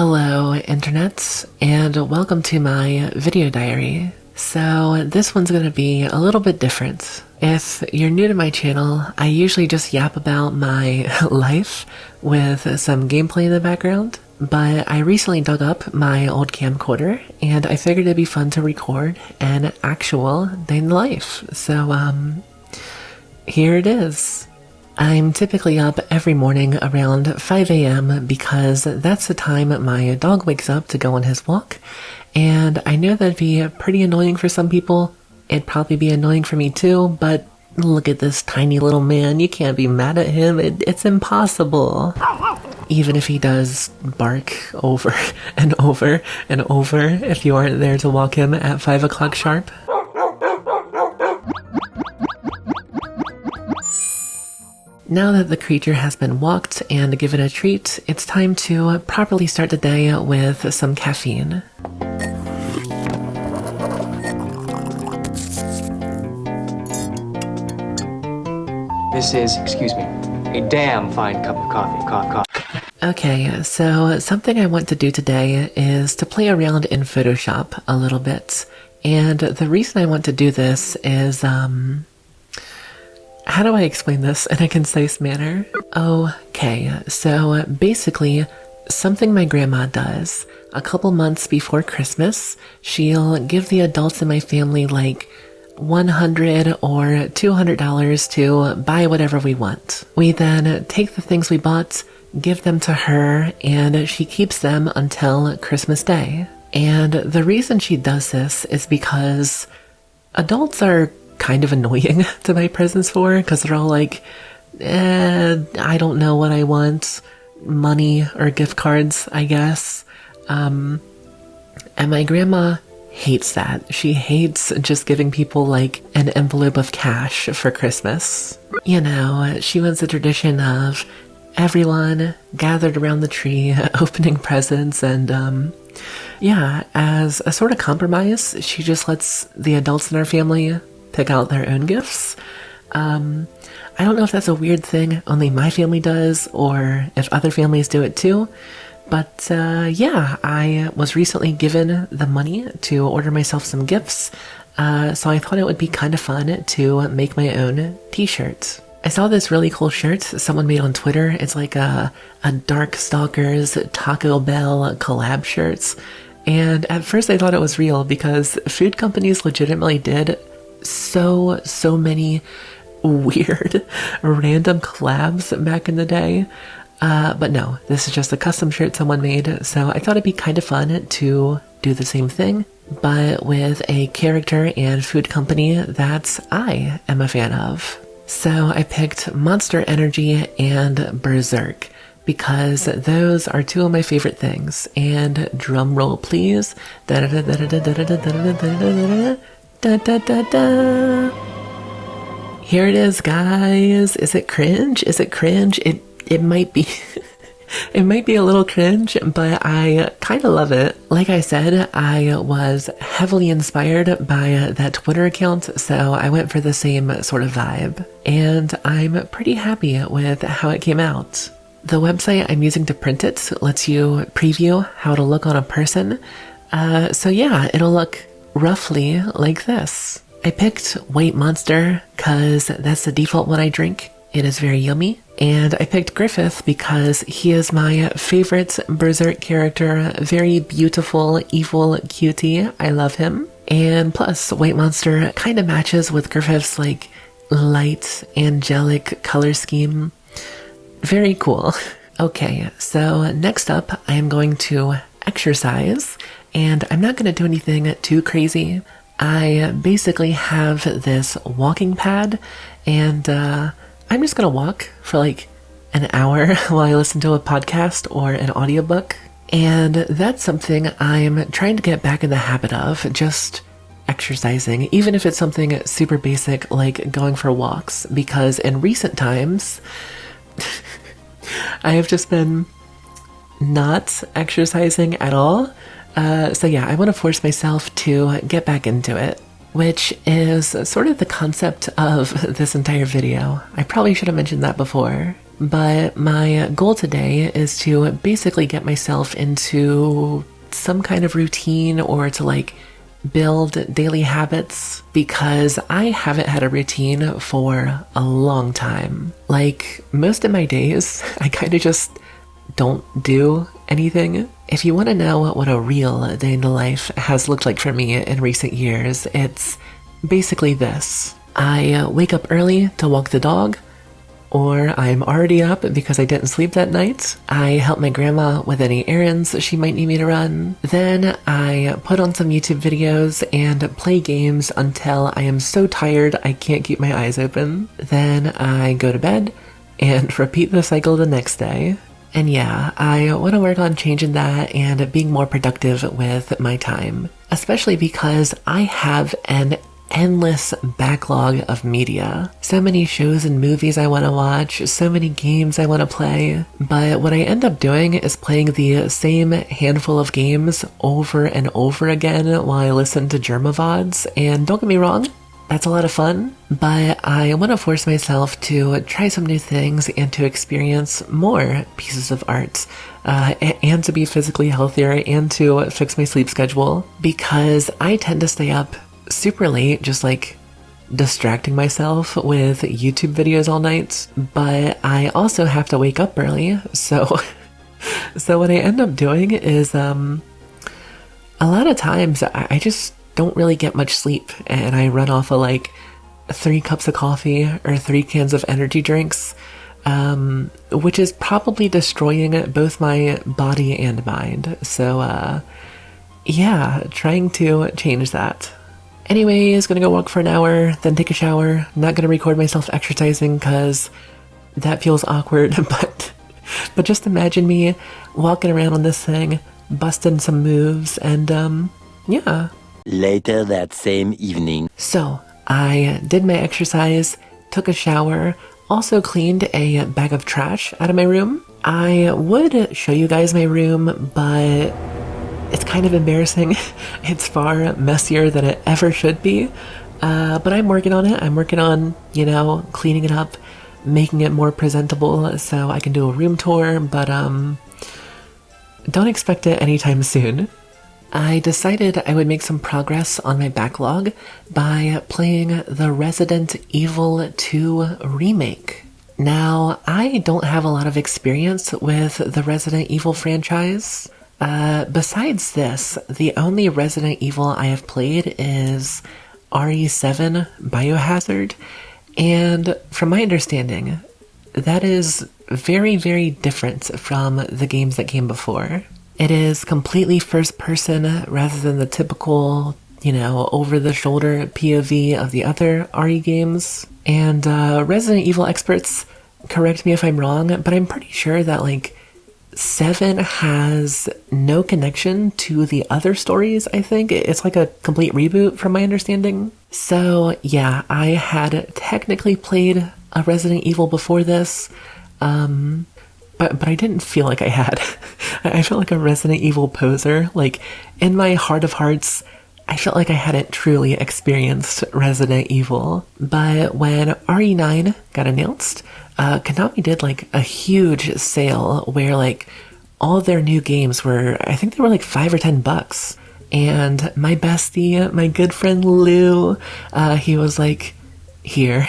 Hello, internets, and welcome to my video diary. So this one's going to be a little bit different. If you're new to my channel, I usually just yap about my life with some gameplay in the background, but I recently dug up my old camcorder and I figured it'd be fun to record an actual day in the life. So here it is. I'm typically up every morning around 5 a.m. because that's the time my dog wakes up to go on his walk, and I know that'd be pretty annoying for some people. It'd probably be annoying for me too, but look at this tiny little man. You can't be mad at him. It's impossible. Even if he does bark over and over and over if you aren't there to walk him at 5 o'clock sharp. Now that the creature has been walked and given a treat, it's time to properly start the day with some caffeine. This is, excuse me, a damn fine cup of coffee. Okay, so something I want to do today is to play around in Photoshop a little bit. And the reason I want to do this is, how do I explain this in a concise manner? Okay, so basically, something my grandma does, a couple months before Christmas, she'll give the adults in my family like $100 or $200 to buy whatever we want. We then take the things we bought, give them to her, and she keeps them until Christmas Day. And the reason she does this is because adults are kind of annoying to buy presents for, because they're all like, I don't know what I want, money or gift cards, I guess. And my grandma hates that. She hates just giving people like an envelope of cash for Christmas. You know, she wants the tradition of everyone gathered around the tree opening presents, and yeah, as a sort of compromise, she just lets the adults in our family pick out their own gifts. I don't know if that's a weird thing only my family does, or if other families do it too, but yeah, I was recently given the money to order myself some gifts, so I thought it would be kind of fun to make my own t-shirt. I saw this really cool shirt someone made on Twitter. It's like a Darkstalkers Taco Bell collab shirts, and at first I thought it was real because food companies legitimately did so many weird random collabs back in the day, but no, this is just a custom shirt someone made, so I thought it'd be kind of fun to do the same thing, but with a character and food company that I am a fan of. So I picked Monster Energy and Berserk because those are two of my favorite things, and drum roll please. Da da da da da da da da da da da da da da. Here it is, guys. Is it cringe? Is it cringe? It might be. It might be a little cringe, but I kind of love it. Like I said, I was heavily inspired by that Twitter account, so I went for the same sort of vibe. And I'm pretty happy with how it came out. The website I'm using to print it lets you preview how it'll look on a person. So yeah, it'll look roughly like this. I picked White Monster because that's the default one I drink. It is very yummy. And I picked Griffith because he is my favorite Berserk character. Very beautiful, evil cutie. I love him. And plus, White Monster kind of matches with Griffith's like light, angelic color scheme. Very cool. Okay, so next up, I am going to exercise. And I'm not going to do anything too crazy. I basically have this walking pad, and I'm just going to walk for like an hour while I listen to a podcast or an audiobook. And that's something I'm trying to get back in the habit of, just exercising, even if it's something super basic like going for walks, because in recent times, I have just been not exercising at all. So yeah, I want to force myself to get back into it, which is sort of the concept of this entire video. I probably should have mentioned that before. But my goal today is to basically get myself into some kind of routine or to like build daily habits because I haven't had a routine for a long time. Like most of my days, I kind of just don't do anything. If you want to know what a real day in the life has looked like for me in recent years, it's basically this. I wake up early to walk the dog, or I'm already up because I didn't sleep that night. I help my grandma with any errands she might need me to run. Then I put on some YouTube videos and play games until I am so tired I can't keep my eyes open. Then I go to bed and repeat the cycle the next day. And yeah, I want to work on changing that and being more productive with my time, especially because I have an endless backlog of media. So many shows and movies I want to watch, so many games I want to play, but what I end up doing is playing the same handful of games over and over again while I listen to Germavods, and don't get me wrong, that's a lot of fun, but I want to force myself to try some new things and to experience more pieces of art, and to be physically healthier and to fix my sleep schedule, because I tend to stay up super late, just like distracting myself with YouTube videos all night, but I also have to wake up early, so what I end up doing is a lot of times I just don't really get much sleep, and I run off of like 3 cups of coffee or 3 cans of energy drinks, which is probably destroying both my body and mind. So yeah, trying to change that. Anyways, gonna go walk for an hour, then take a shower. Not gonna record myself exercising because that feels awkward, but just imagine me walking around on this thing, busting some moves, and yeah. Later that same evening. So, I did my exercise, took a shower, also cleaned a bag of trash out of my room. I would show you guys my room, but it's kind of embarrassing. It's far messier than it ever should be. But I'm working on it. I'm working on, cleaning it up, making it more presentable so I can do a room tour, but don't expect it anytime soon. I decided I would make some progress on my backlog by playing the Resident Evil 2 remake. Now, I don't have a lot of experience with the Resident Evil franchise. Besides this, the only Resident Evil I have played is RE7 Biohazard, and from my understanding, that is very, very different from the games that came before. It is completely first person rather than the typical, over-the-shoulder POV of the other RE games. And Resident Evil experts, correct me if I'm wrong, but I'm pretty sure that, 7 has no connection to the other stories, I think. It's like a complete reboot from my understanding. So, yeah, I had technically played a Resident Evil before this, but I didn't feel like I had. I felt like a Resident Evil poser. In my heart of hearts, I felt like I hadn't truly experienced Resident Evil. But when RE9 got announced, Konami did a huge sale where all their new games were, I think they were $5 or $10. And my bestie, my good friend Lou, he was like, here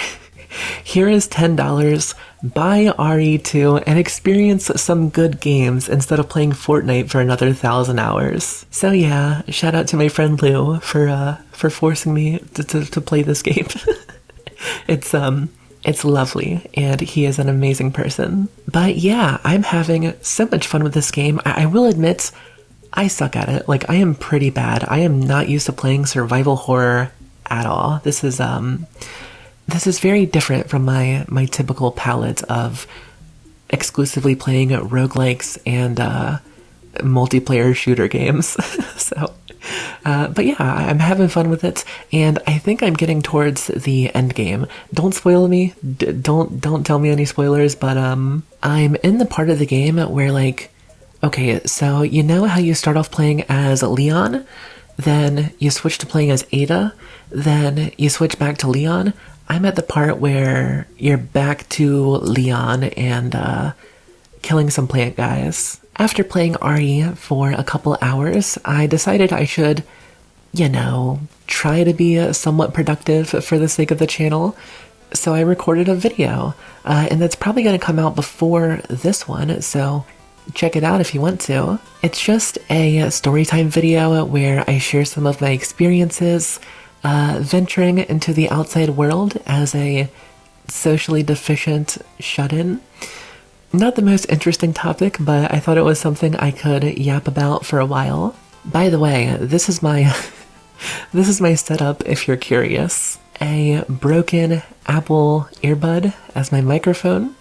is $10, buy RE2 and experience some good games instead of playing Fortnite for another 1,000 hours. So yeah, shout out to my friend Lou for forcing me to play this game. It's lovely, and he is an amazing person. But yeah, I'm having so much fun with this game. I will admit, I suck at it. I am pretty bad. I am not used to playing survival horror at all. This is very different from my typical palette of exclusively playing roguelikes and multiplayer shooter games. But yeah, I'm having fun with it, and I think I'm getting towards the end game. Don't spoil me. Don't tell me any spoilers, but I'm in the part of the game where okay, so you know how you start off playing as Leon, then you switch to playing as Ada, then you switch back to Leon. I'm at the part where you're back to Leon and killing some plant guys. After playing RE for a couple hours, I decided I should, try to be somewhat productive for the sake of the channel. So I recorded a video, and that's probably going to come out before this one, so check it out if you want to. It's just a storytime video where I share some of my experiences venturing into the outside world as a socially deficient shut-in. Not the most interesting topic, but I thought it was something I could yap about for a while. By the way, this is my this is my setup if you're curious. A broken Apple earbud as my microphone,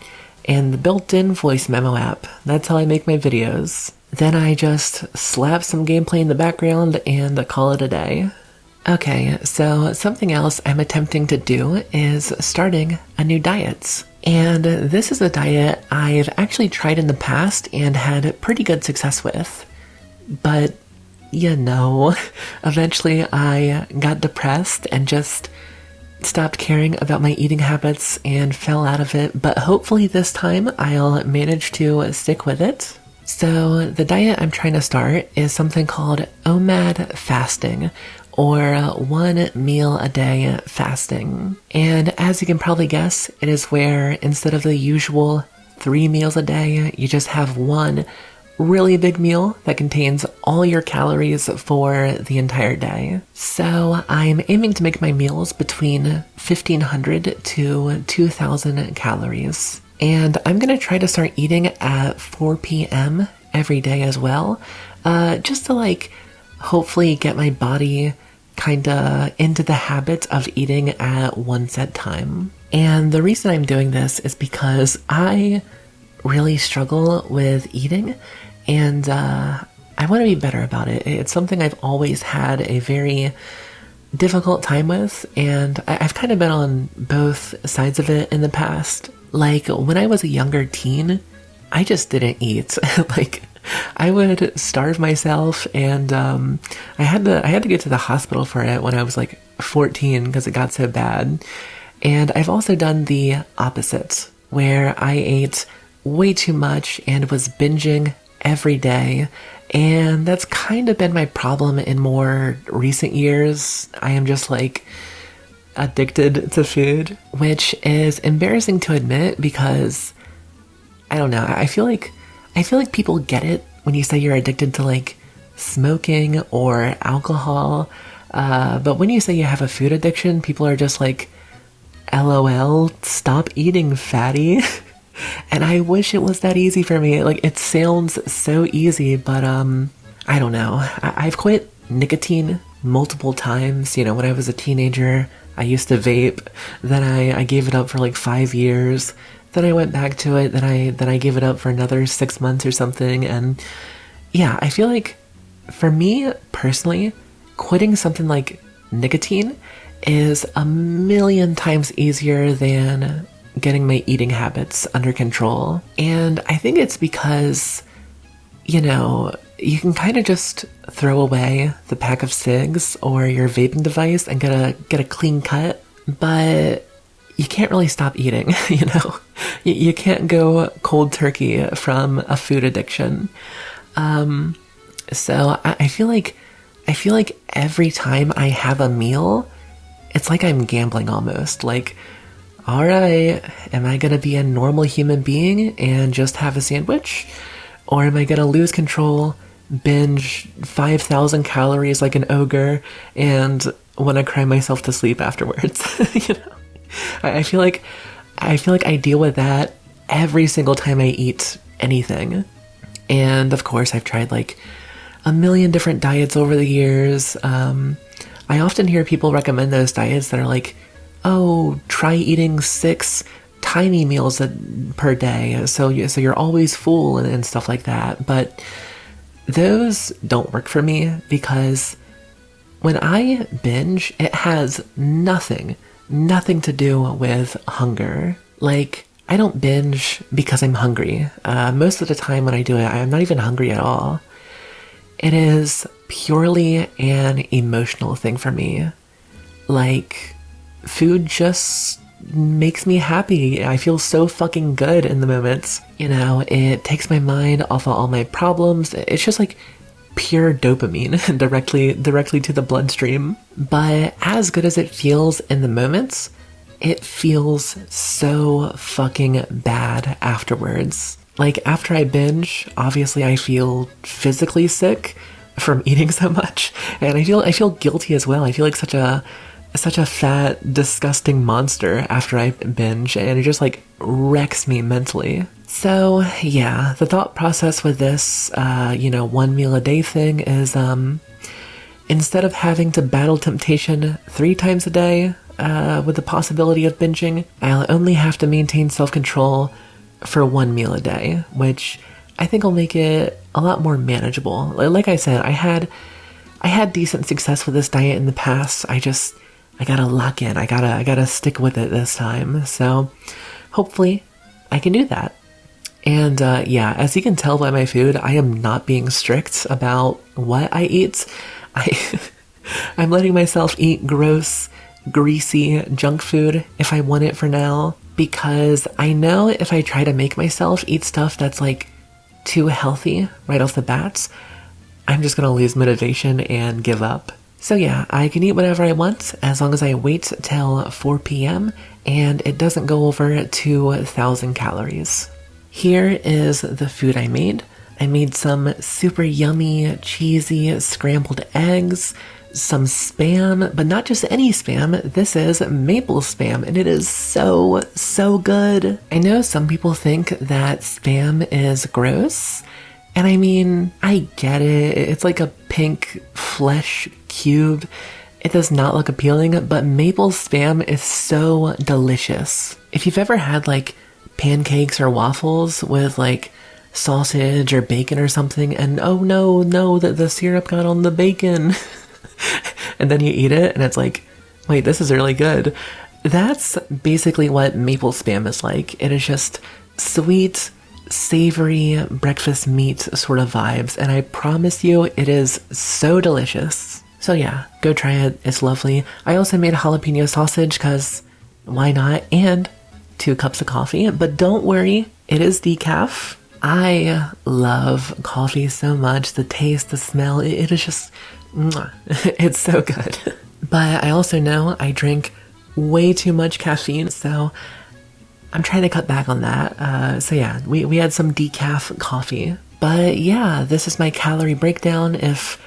and the built-in voice memo app. That's how I make my videos. Then I just slap some gameplay in the background and call it a day. Okay, so something else I'm attempting to do is starting a new diet. And this is a diet I've actually tried in the past and had pretty good success with. But, eventually I got depressed and just stopped caring about my eating habits and fell out of it. But hopefully this time I'll manage to stick with it. So the diet I'm trying to start is something called OMAD fasting, or 1 meal a day fasting. And as you can probably guess, it is where instead of the usual 3 meals a day, you just have one really big meal that contains all your calories for the entire day. So I'm aiming to make my meals between 1,500 to 2,000 calories. And I'm gonna try to start eating at 4 p.m. every day as well, just to hopefully get my body kinda into the habit of eating at one set time. And the reason I'm doing this is because I really struggle with eating, and I want to be better about it. It's something I've always had a very difficult time with, and I've kind of been on both sides of it in the past. Like, when I was a younger teen, I just didn't eat. I would starve myself, and I had to get to the hospital for it when I was 14 because it got so bad. And I've also done the opposite, where I ate way too much and was binging every day. And that's kind of been my problem in more recent years. I am just addicted to food, which is embarrassing to admit because I don't know. I feel like people get it when you say you're addicted to smoking or alcohol. But when you say you have a food addiction, people are just LOL, stop eating, fatty. And I wish it was that easy for me. It sounds so easy, but I don't know. I've quit nicotine multiple times. When I was a teenager, I used to vape. Then I gave it up for 5 years. Then I went back to it. Then I gave it up for another 6 months or something. And yeah, I feel like for me personally, quitting something like nicotine is a million times easier than getting my eating habits under control. And I think it's because, you can kind of just throw away the pack of cigs or your vaping device and get a clean cut, but you can't really stop eating, You can't go cold turkey from a food addiction. So I feel like every time I have a meal, it's like I'm gambling almost. All right, am I gonna be a normal human being and just have a sandwich? Or am I gonna lose control, binge 5,000 calories like an ogre, and wanna cry myself to sleep afterwards? I feel like I deal with that every single time I eat anything. And of course, I've tried a million different diets over the years. I often hear people recommend those diets that are oh, try eating 6 tiny meals per day, so you're always full and stuff like that. But those don't work for me because when I binge, it has nothing to do with hunger. I don't binge because I'm hungry. Most of the time when I do it, I'm not even hungry at all. It is purely an emotional thing for me. food just makes me happy. I feel so fucking good in the moments. You know, it takes my mind off of all my problems. It's just like pure dopamine directly to the bloodstream. But as good as it feels in the moments, it feels so fucking bad afterwards. Like after I binge, obviously I feel physically sick from eating so much, and I feel guilty as well. I feel like such a fat, disgusting monster after I binge, and it just like wrecks me mentally. So yeah, the thought process with this, one meal a day thing is, instead of having to battle temptation 3 times a day, with the possibility of binging, I'll only have to maintain self-control for 1 meal a day, which I think will make it a lot more manageable. Like I said, I had decent success with this diet in the past. I gotta lock in. I gotta stick with it this time. So hopefully I can do that. And as you can tell by my food, I am not being strict about what I eat. I'm letting myself eat gross, greasy junk food if I want it for now, because I know if I try to make myself eat stuff that's like too healthy right off the bat, I'm just gonna lose motivation and give up. So yeah, I can eat whatever I want as long as I wait till 4 p.m. and it doesn't go over 2,000 calories. Here is the food I made. I made some super yummy, cheesy scrambled eggs, some Spam, but not just any Spam. This is maple Spam, and it is so, so good. I know some people think that Spam is gross, and I mean, I get it. It's like a pink flesh cube. It does not look appealing, but maple Spam is so delicious. If you've ever had like pancakes or waffles with like sausage or bacon or something, and oh no, the syrup got on the bacon. And then you eat it and it's like, wait, this is really good. That's basically what maple Spam is like. It is just sweet, savory breakfast meat sort of vibes, and I promise you it is so delicious. So yeah, go try it. It's lovely. I also made a jalapeno sausage because why not? And 2 cups of coffee, but don't worry, it is decaf. I love coffee so much. The taste, the smell, it is just, it's so good. But I also know I drink way too much caffeine, so I'm trying to cut back on that. So yeah, we had some decaf coffee. But yeah, this is my calorie breakdown if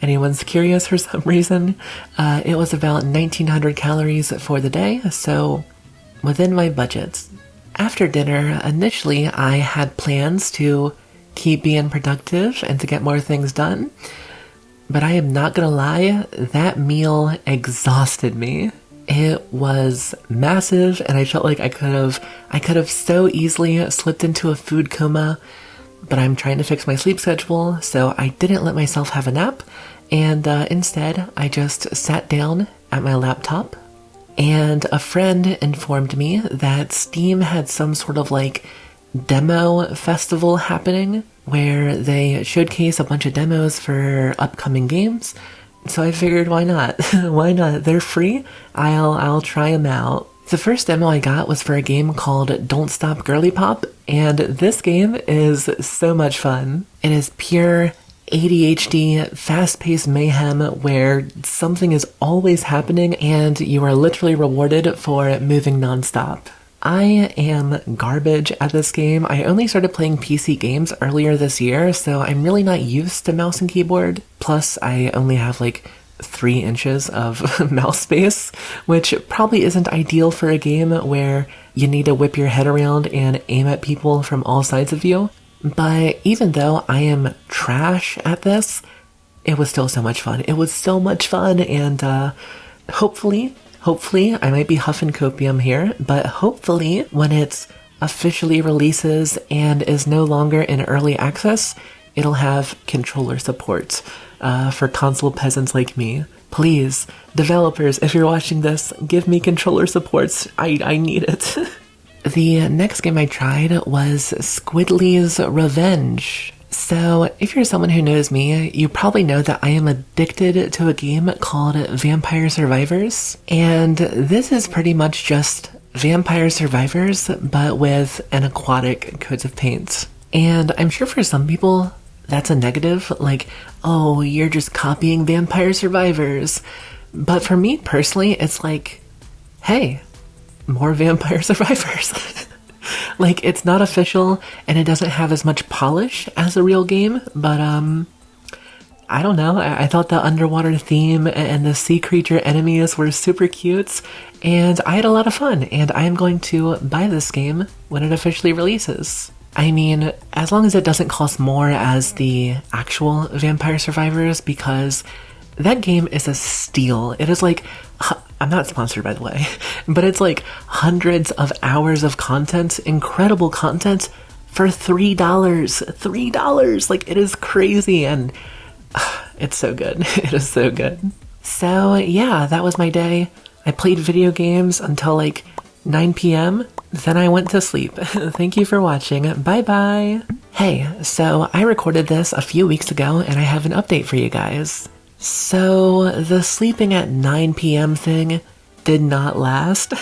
anyone's curious for some reason. It was about 1,900 calories for the day, so within my budget. After dinner, initially I had plans to keep being productive and to get more things done. But I am not gonna lie, that meal exhausted me. It was massive, and I felt like I could have so easily slipped into a food coma, but I'm trying to fix my sleep schedule, so I didn't let myself have a nap, and instead I just sat down at my laptop, and a friend informed me that Steam had some sort of like demo festival happening where they showcase a bunch of demos for upcoming games. So I figured, why not? Why not? They're free. I'll try them out. The first demo I got was for a game called Don't Stop Girlypop, and this game is so much fun. It is pure ADHD, fast-paced mayhem where something is always happening and you are literally rewarded for moving nonstop. I am garbage at this game. I only started playing PC games earlier this year, so I'm really not used to mouse and keyboard. Plus, I only have like 3 inches of mouse space, which probably isn't ideal for a game where you need to whip your head around and aim at people from all sides of you. But even though I am trash at this, it was still so much fun. It was so much fun, and hopefully, I might be huffing copium here, but hopefully when it officially releases and is no longer in early access, it'll have controller support for console peasants like me. Please, developers, if you're watching this, give me controller supports. I need it. The next game I tried was Squidly's Revenge. So, if you're someone who knows me, you probably know that I am addicted to a game called Vampire Survivors. And this is pretty much just Vampire Survivors, but with an aquatic coat of paint. And I'm sure for some people, that's a negative, like, oh, you're just copying Vampire Survivors. But for me personally, it's like, hey, more Vampire Survivors. Like, it's not official, and it doesn't have as much polish as a real game, but, I don't know, I thought the underwater theme and the sea creature enemies were super cute, and I had a lot of fun, and I am going to buy this game when it officially releases. I mean, as long as it doesn't cost more as the actual Vampire Survivors, because that game is a steal. It is like, I'm not sponsored by the way, but it's like hundreds of hours of content, incredible content for $3. $3! Like, it is crazy, and it's so good. It is so good. So yeah, that was my day. I played video games until like 9 p.m. Then I went to sleep. Thank you for watching. Bye bye. Hey, so I recorded this a few weeks ago and I have an update for you guys. So the sleeping at 9 p.m. thing did not last.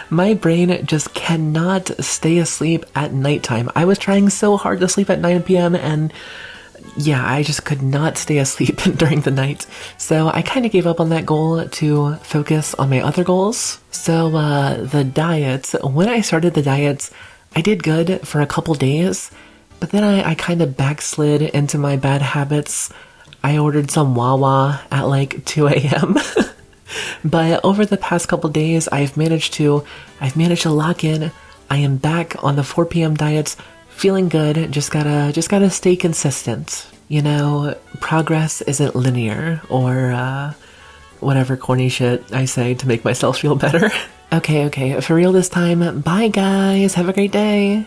My brain just cannot stay asleep at nighttime. I was trying so hard to sleep at 9 p.m. and yeah, I just could not stay asleep during the night. So I kind of gave up on that goal to focus on my other goals. So the diet, when I started the diet, I did good for a couple days, but then I kind of backslid into my bad habits. I ordered some Wawa at like 2 a.m. But over the past couple days, I've managed to lock in. I am back on the 4 p.m. diet, feeling good. Just gotta stay consistent. You know, progress isn't linear, or whatever corny shit I say to make myself feel better. Okay, for real this time. Bye guys, have a great day.